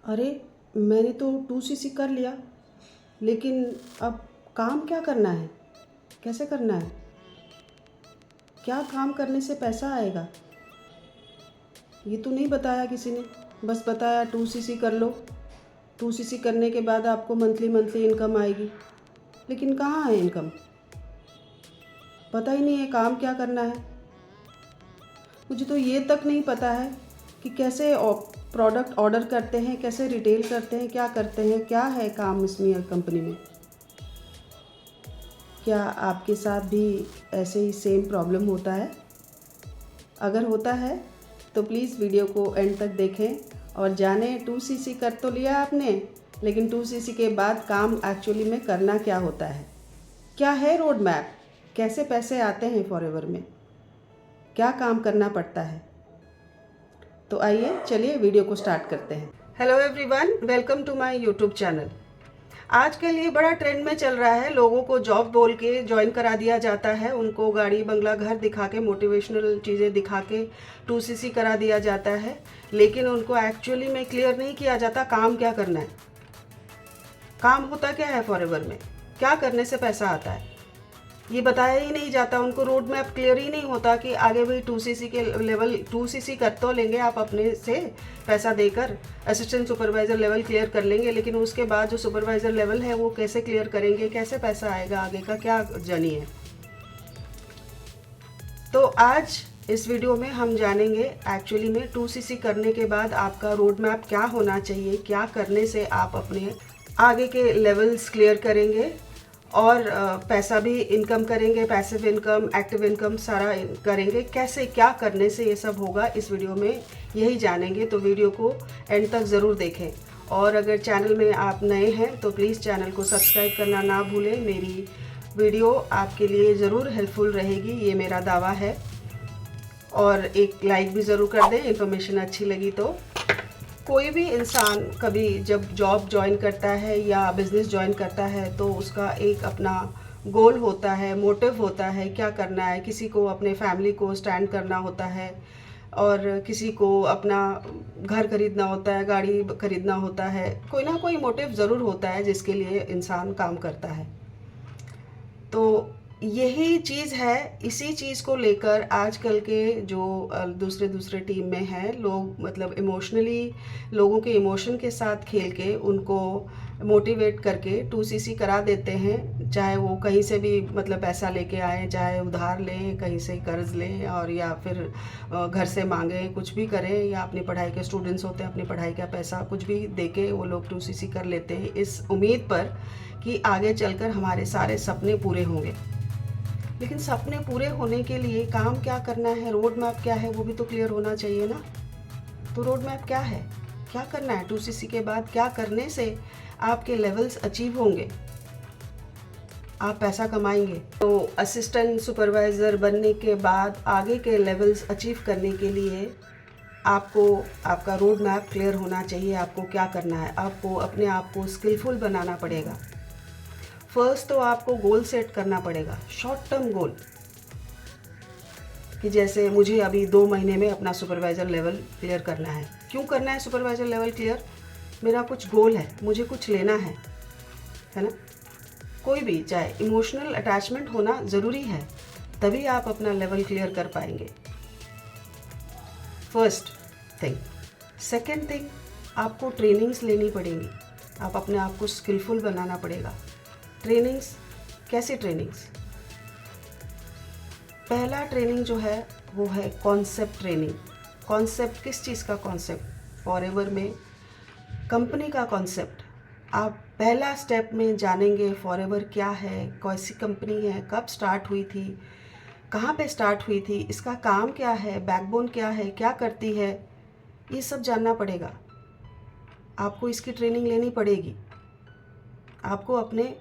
अरे, मैंने तो 2cc कर लिया, लेकिन अब काम क्या करना है? कैसे करना है? क्या काम करने से पैसा आएगा? ये तो नहीं बताया किसी ने। बस बताया 2cc कर लो, 2cc करने के बाद आपको मंथली मंथली इनकम आएगी। लेकिन कहाँ है इनकम? पता ही नहीं है काम क्या करना है। मुझे तो ये तक नहीं पता है कि कैसे प्रोडक्ट ऑर्डर करते हैं, कैसे रिटेल करते हैं, क्या करते हैं, क्या है काम इसमें कंपनी में। क्या आपके साथ भी ऐसे ही सेम प्रॉब्लम होता है? अगर होता है तो प्लीज़ वीडियो को एंड तक देखें और जानें 2cc कर तो लिया आपने, लेकिन 2cc के बाद काम एक्चुअली में करना क्या होता है। क्या है रोड मैप? कैसे पैसे आते हैं फॉरएवर में? क्या काम करना पड़ता है? तो आइए चलिए वीडियो को स्टार्ट करते हैं। Hello everyone, welcome to my YouTube channel. आजकल ये बड़ा ट्रेंड में चल रहा है, लोगों को जॉब बोल के ज्वाइन करा दिया जाता है, उनको गाड़ी बंगला घर दिखा के, मोटिवेशनल चीज़ें दिखा के 2cc करा दिया जाता है, लेकिन उनको एक्चुअली में क्लियर नहीं किया जाता काम क्या करना है, काम होता क्या है फॉरएवर में, क्या करने से पैसा आता है, ये बताया ही नहीं जाता। उनको रोड मैप क्लियर ही नहीं होता कि आगे भाई 2cc के लेवल 2cc कर तो लेंगे आप अपने से पैसा देकर, असिस्टेंट सुपरवाइज़र लेवल क्लियर कर लेंगे, लेकिन उसके बाद जो सुपरवाइज़र लेवल है वो कैसे क्लियर करेंगे, कैसे पैसा आएगा, आगे का क्या जर्नी है। तो आज इस वीडियो में हम जानेंगे एक्चुअली में 2cc करने के बाद आपका रोड मैप क्या होना चाहिए, क्या करने से आप अपने आगे के लेवल्स क्लियर करेंगे और पैसा भी इनकम करेंगे, पैसिव इनकम, एक्टिव इनकम सारा करेंगे, कैसे क्या करने से ये सब होगा, इस वीडियो में यही जानेंगे। तो वीडियो को एंड तक ज़रूर देखें और अगर चैनल में आप नए हैं तो प्लीज़ चैनल को सब्सक्राइब करना ना भूलें। मेरी वीडियो आपके लिए ज़रूर हेल्पफुल रहेगी, ये मेरा दावा है। और एक लाइक भी ज़रूर कर दें इन्फॉर्मेशन अच्छी लगी तो। कोई भी इंसान कभी जब जॉब ज्वाइन करता है या बिज़नेस ज्वाइन करता है तो उसका एक अपना गोल होता है, मोटिव होता है, क्या करना है। किसी को अपने फैमिली को स्टैंड करना होता है और किसी को अपना घर खरीदना होता है, गाड़ी खरीदना होता है, कोई ना कोई मोटिव ज़रूर होता है जिसके लिए इंसान काम करता है। तो यही चीज़ है, इसी चीज़ को लेकर आजकल के जो दूसरे टीम में हैं लोग, मतलब इमोशनली लोगों के इमोशन के साथ खेल के उनको मोटिवेट करके 2cc करा देते हैं, चाहे वो कहीं से भी मतलब पैसा लेके आए, चाहे उधार लें, कहीं से कर्ज लें, और या फिर घर से मांगें, कुछ भी करें, या अपनी पढ़ाई के स्टूडेंट्स होते हैं, अपनी पढ़ाई का पैसा कुछ भी देके वो लोग 2cc कर लेते हैं इस उम्मीद पर कि आगे चलकर हमारे सारे सपने पूरे होंगे। लेकिन सपने पूरे होने के लिए काम क्या करना है, रोड मैप क्या है, वो भी तो क्लियर होना चाहिए ना। तो रोड मैप क्या है, क्या करना है 2cc के बाद, क्या करने से आपके लेवल्स अचीव होंगे, आप पैसा कमाएंगे। तो असिस्टेंट सुपरवाइज़र बनने के बाद आगे के लेवल्स अचीव करने के लिए आपको आपका रोड मैप क्लियर होना चाहिए। आपको क्या करना है, आपको अपने आप को स्किलफुल बनाना पड़ेगा। फर्स्ट तो आपको गोल सेट करना पड़ेगा, शॉर्ट टर्म गोल, कि जैसे मुझे अभी 2 महीने में अपना सुपरवाइज़र लेवल क्लियर करना है। क्यों करना है सुपरवाइज़र लेवल क्लियर? मेरा कुछ गोल है, मुझे कुछ लेना है ना। कोई भी, चाहे इमोशनल अटैचमेंट होना ज़रूरी है, तभी आप अपना लेवल क्लियर कर पाएंगे। First thing. सेकेंड थिंग, आपको ट्रेनिंग्स लेनी पड़ेंगी, आप अपने आप को स्किलफुल बनाना पड़ेगा। ट्रेनिंग्स, कैसी ट्रेनिंग्स? पहला ट्रेनिंग जो है वो है कॉन्सेप्ट ट्रेनिंग। कॉन्सेप्ट, किस चीज़ का कॉन्सेप्ट? फॉरएवर में कंपनी का कॉन्सेप्ट। आप पहला स्टेप में जानेंगे फॉरएवर क्या है, कैसी कंपनी है, कब स्टार्ट हुई थी, कहाँ पे स्टार्ट हुई थी, इसका काम क्या है, बैकबोन क्या है, क्या करती है, ये सब जानना पड़ेगा। आपको इसकी ट्रेनिंग लेनी पड़ेगी। आपको अपने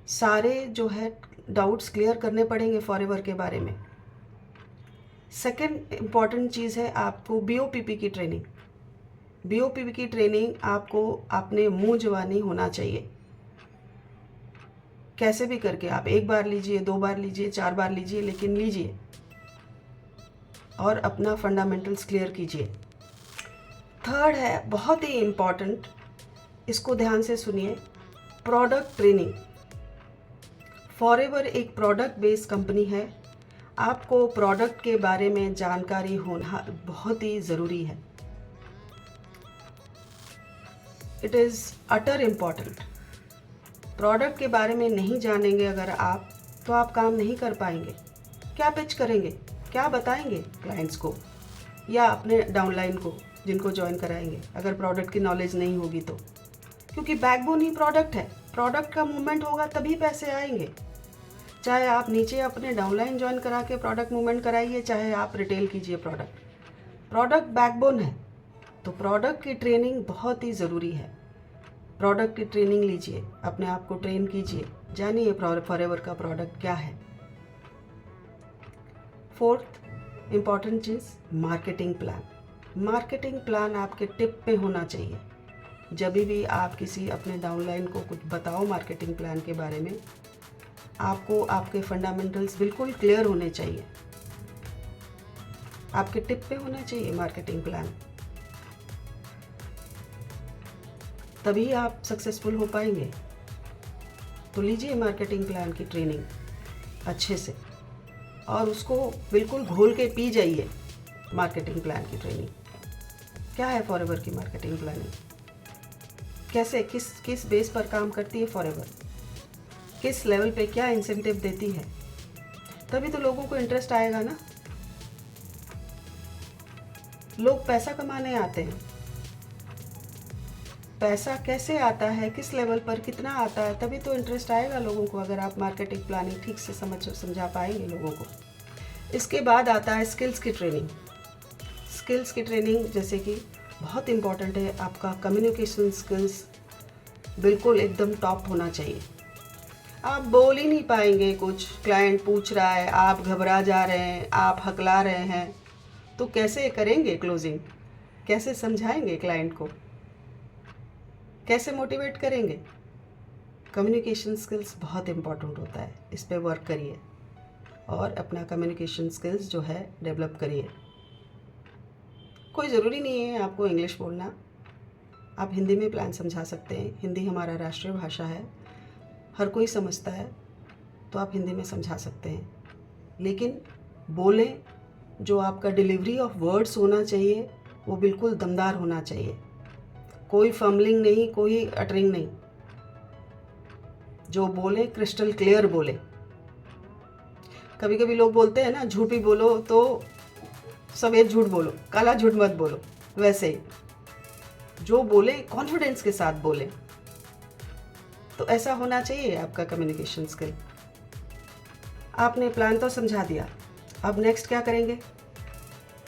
सारे जो है डाउट्स क्लियर करने पड़ेंगे फॉरएवर के बारे में। सेकंड इम्पॉर्टेंट चीज़ है आपको BOPP की ट्रेनिंग। BOPP की ट्रेनिंग आपको अपने मुंह जबानी होना चाहिए। कैसे भी करके आप 1 बार लीजिए, 2 बार लीजिए, 4 बार लीजिए, लेकिन लीजिए और अपना फंडामेंटल्स क्लियर कीजिए। थर्ड है बहुत ही इम्पॉर्टेंट, इसको ध्यान से सुनिए। Product training. फॉरएवर एक प्रोडक्ट बेस्ड कंपनी है। आपको प्रोडक्ट के बारे में जानकारी होना बहुत ही ज़रूरी है। It is utter important. Product के बारे में नहीं जानेंगे अगर आप, तो आप काम नहीं कर पाएंगे। क्या पिच करेंगे, क्या बताएंगे क्लाइंट्स को या अपने डाउनलाइन को जिनको ज्वाइन कराएंगे, अगर प्रोडक्ट की नॉलेज नहीं होगी तो। क्योंकि बैकबोन ही प्रोडक्ट है। प्रोडक्ट का मूवमेंट होगा तभी पैसे आएंगे। चाहे आप नीचे अपने डाउनलाइन ज्वाइन करा के प्रोडक्ट मूवमेंट कराइए, चाहे आप रिटेल कीजिए प्रोडक्ट बैकबोन है। तो प्रोडक्ट की ट्रेनिंग बहुत ही ज़रूरी है। प्रोडक्ट की ट्रेनिंग लीजिए, अपने आप को ट्रेन कीजिए, जानिए फॉरएवर का प्रोडक्ट क्या है। फोर्थ इम्पॉर्टेंट चीज़, मार्केटिंग प्लान। मार्केटिंग प्लान आपके टिप पे होना चाहिए। जब भी आप किसी अपने डाउनलाइन को कुछ बताओ मार्केटिंग प्लान के बारे में, आपको आपके फंडामेंटल्स बिल्कुल क्लियर होने चाहिए। आपके टिप पे होना चाहिए मार्केटिंग प्लान, तभी आप सक्सेसफुल हो पाएंगे। तो लीजिए मार्केटिंग प्लान की ट्रेनिंग अच्छे से और उसको बिल्कुल घोल के पी जाइए। मार्केटिंग प्लान की ट्रेनिंग क्या है, फॉरएवर की मार्केटिंग प्लानिंग कैसे, किस बेस पर काम करती है फॉरएवर, किस लेवल पे क्या इंसेंटिव देती है, तभी तो लोगों को इंटरेस्ट आएगा ना। लोग पैसा कमाने आते हैं। पैसा कैसे आता है, किस लेवल पर कितना आता है, तभी तो इंटरेस्ट आएगा लोगों को, अगर आप मार्केटिंग प्लानिंग ठीक से समझा पाएंगे लोगों को। इसके बाद आता है स्किल्स की ट्रेनिंग। स्किल्स की ट्रेनिंग जैसे कि बहुत इम्पॉर्टेंट है, आपका कम्युनिकेशन स्किल्स बिल्कुल एकदम टॉप होना चाहिए। आप बोल ही नहीं पाएंगे, कुछ क्लाइंट पूछ रहा है, आप घबरा जा रहे हैं, आप हकला रहे हैं, तो कैसे करेंगे क्लोजिंग, कैसे समझाएंगे क्लाइंट को, कैसे मोटिवेट करेंगे। कम्युनिकेशन स्किल्स बहुत इम्पॉर्टेंट होता है, इस पे वर्क करिए और अपना कम्युनिकेशन स्किल्स जो है डेवलप करिए। कोई ज़रूरी नहीं है आपको इंग्लिश बोलना, आप हिंदी में प्लान समझा सकते हैं। हिंदी हमारा राष्ट्रीय भाषा है, हर कोई समझता है, तो आप हिंदी में समझा सकते हैं। लेकिन बोलें, जो आपका डिलीवरी ऑफ वर्ड्स होना चाहिए वो बिल्कुल दमदार होना चाहिए। कोई फम्बलिंग नहीं, कोई अटरिंग नहीं। जो बोले क्रिस्टल क्लियर बोले। कभी कभी लोग बोलते हैं ना, झूठ भी बोलो तो सफ़ेद झूठ बोलो, काला झूठ मत बोलो। वैसे ही जो बोले कॉन्फिडेंस के साथ बोले, तो ऐसा होना चाहिए आपका कम्युनिकेशन स्किल। आपने प्लान तो समझा दिया, अब नेक्स्ट क्या करेंगे,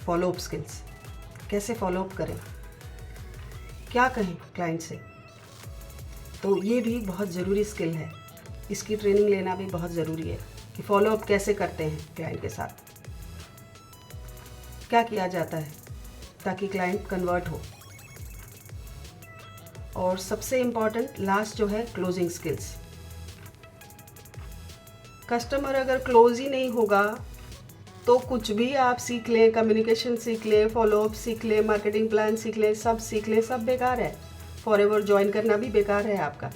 फॉलोअप स्किल्स। कैसे फॉलोअप करें, क्या कहें क्लाइंट से, तो ये भी बहुत ज़रूरी स्किल है। इसकी ट्रेनिंग लेना भी बहुत ज़रूरी है कि फॉलोअप कैसे करते हैं क्लाइंट के साथ, क्या किया जाता है ताकि क्लाइंट कन्वर्ट हो। और सबसे इम्पॉर्टेंट लास्ट जो है, क्लोजिंग स्किल्स। कस्टमर अगर क्लोज ही नहीं होगा तो कुछ भी आप सीख लें, कम्युनिकेशन सीख लें, फॉलोअप सीख लें, मार्केटिंग प्लान सीख लें, सब बेकार है। फॉरएवर ज्वाइन करना भी बेकार है आपका।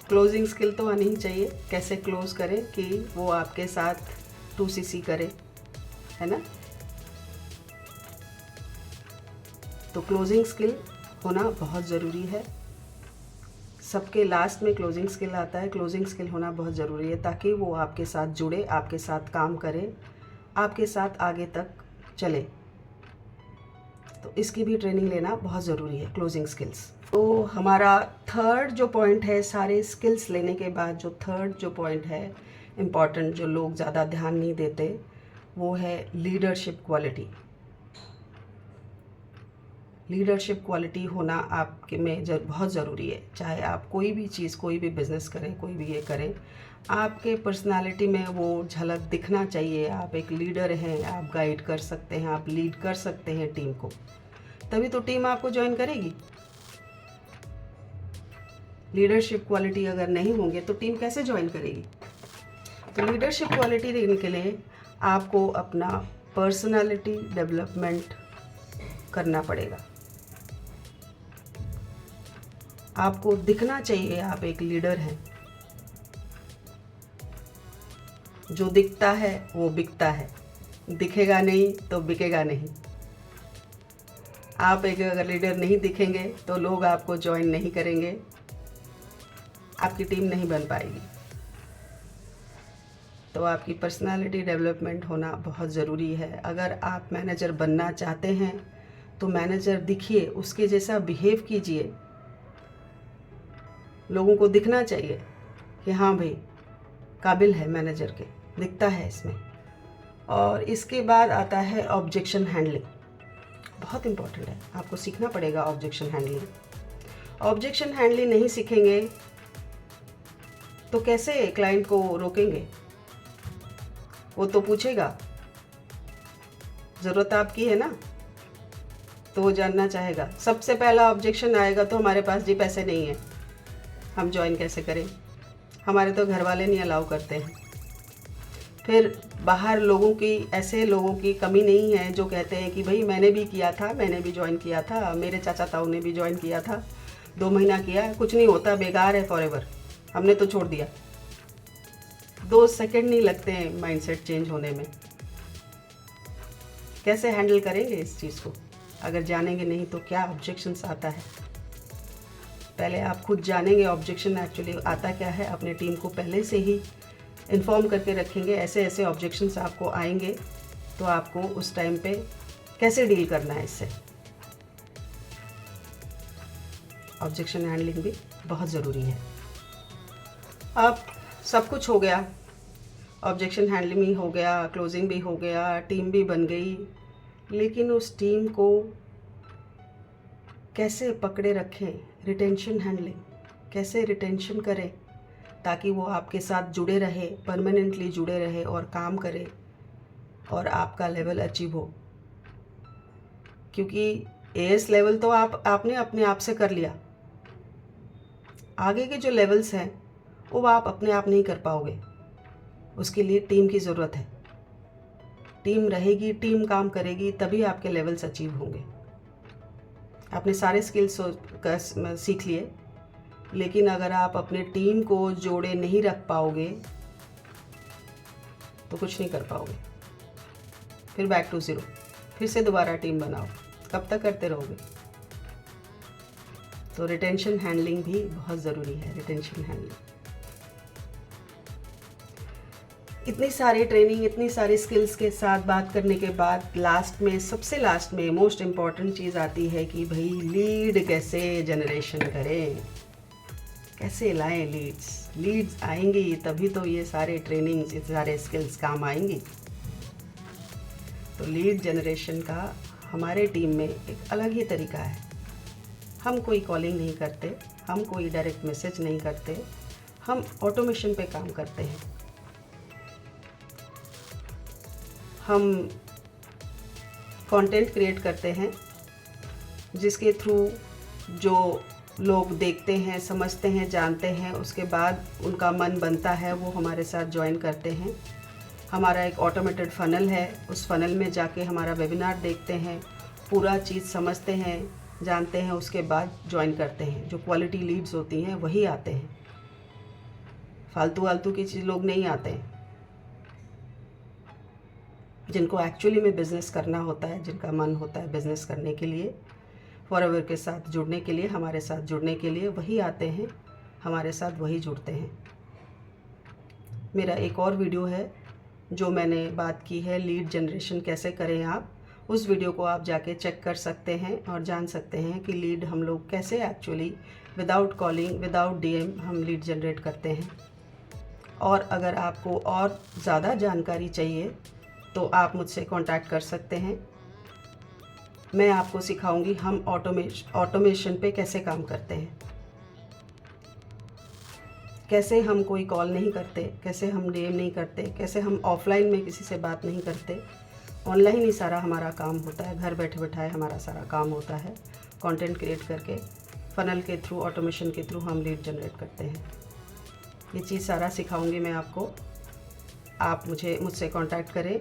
क्लोजिंग स्किल तो आनी ही चाहिए, कैसे क्लोज करें कि वो आपके साथ 2CC करे, है ना। तो क्लोजिंग स्किल होना बहुत ज़रूरी है। सबके लास्ट में क्लोजिंग स्किल आता है। क्लोजिंग स्किल होना बहुत ज़रूरी है ताकि वो आपके साथ जुड़े, आपके साथ काम करे, आपके साथ आगे तक चले। तो इसकी भी ट्रेनिंग लेना बहुत ज़रूरी है, क्लोजिंग स्किल्स। तो हमारा थर्ड जो पॉइंट है, सारे स्किल्स लेने के बाद जो थर्ड जो पॉइंट है इम्पॉर्टेंट, जो लोग ज़्यादा ध्यान नहीं देते, वो है लीडरशिप क्वालिटी। लीडरशिप क्वालिटी होना आपके में बहुत ज़रूरी है। चाहे आप कोई भी चीज़, कोई भी बिज़नेस करें, कोई भी ये करें, आपके पर्सनालिटी में वो झलक दिखना चाहिए। आप एक लीडर हैं, आप गाइड कर सकते हैं, आप लीड कर सकते हैं टीम को, तभी तो टीम आपको ज्वाइन करेगी। लीडरशिप क्वालिटी अगर नहीं होंगे तो टीम कैसे ज्वाइन करेगी। तो लीडरशिप क्वालिटी देने के लिए आपको अपना पर्सनालिटी डेवलपमेंट करना पड़ेगा। आपको दिखना चाहिए आप एक लीडर हैं। जो दिखता है वो बिकता है, दिखेगा नहीं तो बिकेगा नहीं। आप एक अगर लीडर नहीं दिखेंगे तो लोग आपको ज्वाइन नहीं करेंगे, आपकी टीम नहीं बन पाएगी। तो आपकी पर्सनालिटी डेवलपमेंट होना बहुत ज़रूरी है। अगर आप मैनेजर बनना चाहते हैं तो मैनेजर दिखिए, उसके जैसा बिहेव कीजिए। लोगों को दिखना चाहिए कि हाँ भाई काबिल है मैनेजर के, दिखता है इसमें। और इसके बाद आता है ऑब्जेक्शन हैंडलिंग। बहुत इम्पॉर्टेंट है, आपको सीखना पड़ेगा ऑब्जेक्शन हैंडलिंग। ऑब्जेक्शन हैंडलिंग नहीं सीखेंगे तो कैसे क्लाइंट को रोकेंगे? वो तो पूछेगा, ज़रूरत आपकी है ना, तो वो जानना चाहेगा। सबसे पहला ऑब्जेक्शन आएगा तो हमारे पास जी पैसे नहीं है, हम ज्वाइन कैसे करें, हमारे तो घर वाले नहीं अलाउ करते हैं। फिर बाहर लोगों की, ऐसे लोगों की कमी नहीं है जो कहते हैं कि भाई मैंने भी किया था, मैंने भी ज्वाइन किया था, मेरे चाचा ताऊ ने भी ज्वाइन किया था, 2 महीना किया, कुछ नहीं होता, बेकार है फॉरएवर, हमने तो छोड़ दिया। 2 सेकंड नहीं लगते हैं माइंडसेट चेंज होने में। कैसे हैंडल करेंगे इस चीज़ को? अगर जानेंगे नहीं तो क्या ऑब्जेक्शंस आता है, पहले आप खुद जानेंगे ऑब्जेक्शन एक्चुअली आता क्या है। अपने टीम को पहले से ही इन्फॉर्म करके रखेंगे, ऐसे ऐसे ऑब्जेक्शंस आपको आएंगे, तो आपको उस टाइम पे कैसे डील करना है इससे। ऑब्जेक्शन हैंडलिंग भी बहुत ज़रूरी है। अब सब कुछ हो गया, ऑब्जेक्शन हैंडलिंग भी हो गया, क्लोजिंग भी हो गया, टीम भी बन गई, लेकिन उस टीम को कैसे पकड़े रखें? रिटेंशन हैंडलिंग, कैसे रिटेंशन करें ताकि वो आपके साथ जुड़े रहे, परमानेंटली जुड़े रहे और काम करे और आपका लेवल अचीव हो। क्योंकि एएस लेवल तो आपने अपने आप से कर लिया, आगे के जो लेवल्स हैं वो आप अपने आप नहीं कर पाओगे, उसके लिए टीम की ज़रूरत है। टीम रहेगी, टीम काम करेगी, तभी आपके लेवल्स अचीव होंगे। आपने सारे स्किल्स सीख लिए, लेकिन अगर आप अपने टीम को जोड़े नहीं रख पाओगे तो कुछ नहीं कर पाओगे। फिर बैक टू ज़ीरो, फिर से दोबारा टीम बनाओ, कब तक करते रहोगे? तो रिटेंशन हैंडलिंग भी बहुत ज़रूरी है। रिटेंशन हैंडलिंग, इतनी सारी ट्रेनिंग, इतनी सारी स्किल्स के साथ बात करने के बाद लास्ट में, सबसे लास्ट में मोस्ट इम्पॉर्टेंट चीज़ आती है कि भाई लीड कैसे जनरेशन करें, कैसे लाएं लीड्स आएंगी तभी तो ये सारे ट्रेनिंग्स, ये सारे स्किल्स काम आएंगी। तो लीड जनरेशन का हमारे टीम में एक अलग ही तरीका है। हम कोई कॉलिंग नहीं करते, हम कोई डायरेक्ट मैसेज नहीं करते, हम ऑटोमेशन पे काम करते हैं। हम कंटेंट क्रिएट करते हैं जिसके थ्रू जो लोग देखते हैं, समझते हैं, जानते हैं, उसके बाद उनका मन बनता है, वो हमारे साथ ज्वाइन करते हैं। हमारा एक ऑटोमेटेड फ़नल है, उस फ़नल में जाके हमारा वेबिनार देखते हैं, पूरा चीज़ समझते हैं, जानते हैं, उसके बाद ज्वाइन करते हैं। जो क्वालिटी लीड्स होती हैं वही आते हैं, फालतू की चीज़ लोग नहीं आते हैं। जिनको एक्चुअली में बिज़नेस करना होता है, जिनका मन होता है बिज़नेस करने के लिए, फॉरएवर के साथ जुड़ने के लिए, हमारे साथ जुड़ने के लिए, वही आते हैं, हमारे साथ वही जुड़ते हैं। मेरा एक और वीडियो है जो मैंने बात की है लीड जनरेशन कैसे करें आप, उस वीडियो को आप जाके चेक कर सकते हैं और जान सकते हैं कि लीड हम लोग कैसे actually without calling, without DM हम लीड जनरेट करते हैं। और अगर आपको और ज़्यादा जानकारी चाहिए तो आप मुझसे कांटेक्ट कर सकते हैं। मैं आपको सिखाऊंगी हम ऑटोमेशन पे कैसे काम करते हैं, कैसे हम कोई कॉल नहीं करते, कैसे हम डीएम नहीं करते, कैसे हम ऑफलाइन में किसी से बात नहीं करते, ऑनलाइन ही सारा हमारा काम होता है, घर बैठे बैठाए हमारा सारा काम होता है। कंटेंट क्रिएट करके फ़नल के थ्रू, ऑटोमेशन के थ्रू हम लीड जनरेट करते हैं। ये चीज़ सारा सिखाऊंगी मैं आपको। आप मुझसे कांटेक्ट करें,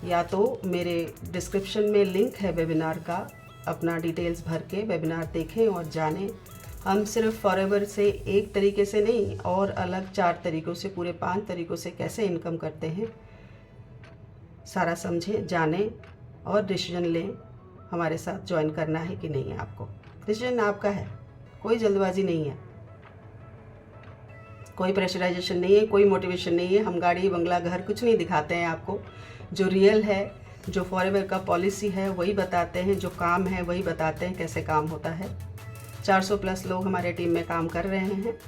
या तो मेरे डिस्क्रिप्शन में लिंक है वेबिनार का, अपना डिटेल्स भर के वेबिनार देखें और जानें, हम सिर्फ फॉरएवर से एक तरीके से नहीं और अलग 4 तरीक़ों से, पूरे 5 तरीक़ों से कैसे इनकम करते हैं सारा समझें, जानें और डिसीजन लें हमारे साथ ज्वाइन करना है कि नहीं है। आपको डिसीजन आपका है, कोई जल्दबाजी नहीं है, कोई प्रेशराइजेशन नहीं है, कोई मोटिवेशन नहीं है। हम गाड़ी बंगला घर कुछ नहीं दिखाते हैं आपको, जो रियल है, जो फॉरएवर का पॉलिसी है वही बताते हैं, जो काम है वही बताते हैं कैसे काम होता है। 400 प्लस लोग हमारे टीम में काम कर रहे हैं,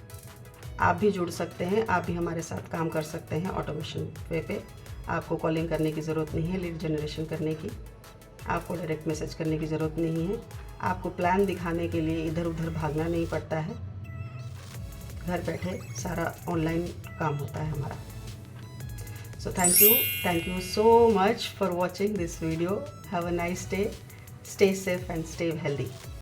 आप भी जुड़ सकते हैं, आप भी हमारे साथ काम कर सकते हैं ऑटोमेशन पे। आपको कॉलिंग करने की ज़रूरत नहीं है, लीड जनरेशन करने की, आपको डायरेक्ट मैसेज करने की ज़रूरत नहीं है, आपको प्लान दिखाने के लिए इधर उधर भागना नहीं पड़ता है, घर बैठे सारा ऑनलाइन काम होता है हमारा। So thank you so much for watching this video. Have a nice day, stay safe and stay healthy.